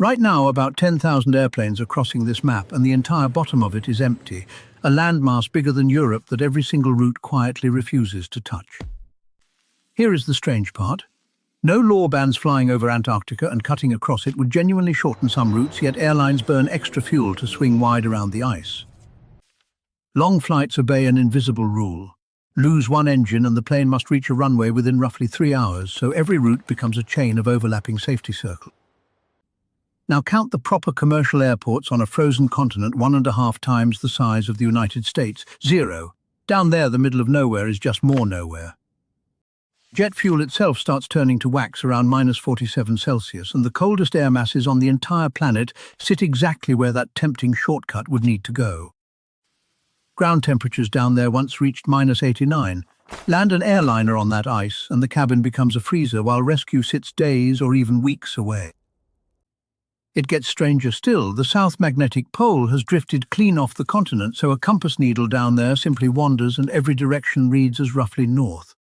Right now, about 10,000 airplanes are crossing this map and the entire bottom of it is empty, a landmass bigger than Europe that every single route quietly refuses to touch. Here is the strange part. No law bans flying over Antarctica, and cutting across it would genuinely shorten some routes, yet airlines burn extra fuel to swing wide around the ice. Long flights obey an invisible rule. Lose one engine and the plane must reach a runway within roughly 3 hours, so every route becomes a chain of overlapping safety circles. Now count the proper commercial airports on a frozen continent 1.5 times the size of the United States. 0. Down there, the middle of nowhere is just more nowhere. Jet fuel itself starts turning to wax around -47 Celsius, and the coldest air masses on the entire planet sit exactly where that tempting shortcut would need to go. Ground temperatures down there once reached -89. Land an airliner on that ice, and the cabin becomes a freezer while rescue sits days or even weeks away. It gets stranger still. The South Magnetic Pole has drifted clean off the continent, so a compass needle down there simply wanders and every direction reads as roughly north.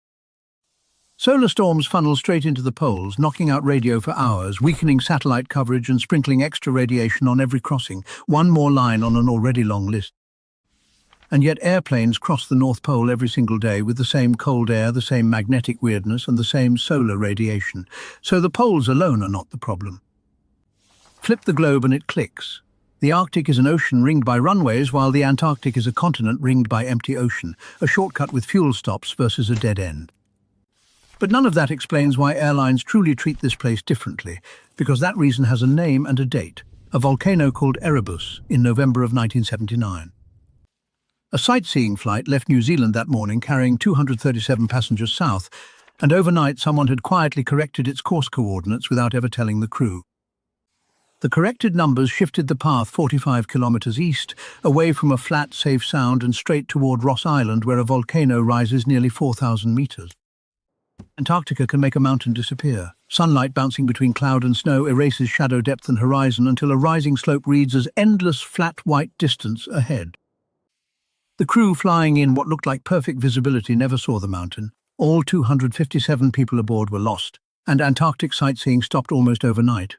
Solar storms funnel straight into the poles, knocking out radio for hours, weakening satellite coverage and sprinkling extra radiation on every crossing, one more line on an already long list. And yet airplanes cross the North Pole every single day with the same cold air, the same magnetic weirdness and the same solar radiation. So the poles alone are not the problem. Flip the globe and it clicks. The Arctic is an ocean ringed by runways, while the Antarctic is a continent ringed by empty ocean, a shortcut with fuel stops versus a dead end. But none of that explains why airlines truly treat this place differently, because that reason has a name and a date, a volcano called Erebus in November of 1979. A sightseeing flight left New Zealand that morning carrying 237 passengers south, and overnight someone had quietly corrected its course coordinates without ever telling the crew. The corrected numbers shifted the path 45 kilometers east, away from a flat, safe sound and straight toward Ross Island, where a volcano rises nearly 4,000 meters. Antarctica can make a mountain disappear. Sunlight bouncing between cloud and snow erases shadow depth and horizon until a rising slope reads as endless flat white distance ahead. The crew flying in what looked like perfect visibility never saw the mountain. All 257 people aboard were lost, and Antarctic sightseeing stopped almost overnight.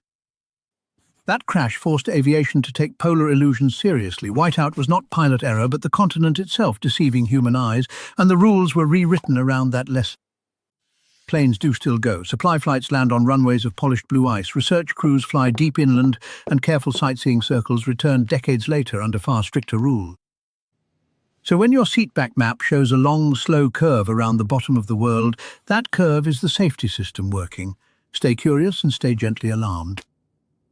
That crash forced aviation to take polar illusions seriously. Whiteout was not pilot error, but the continent itself deceiving human eyes, and the rules were rewritten around that lesson. Planes do still go. Supply flights land on runways of polished blue ice. Research crews fly deep inland, and careful sightseeing circles return decades later under far stricter rule. So when your seatback map shows a long, slow curve around the bottom of the world, that curve is the safety system working. Stay curious and stay gently alarmed.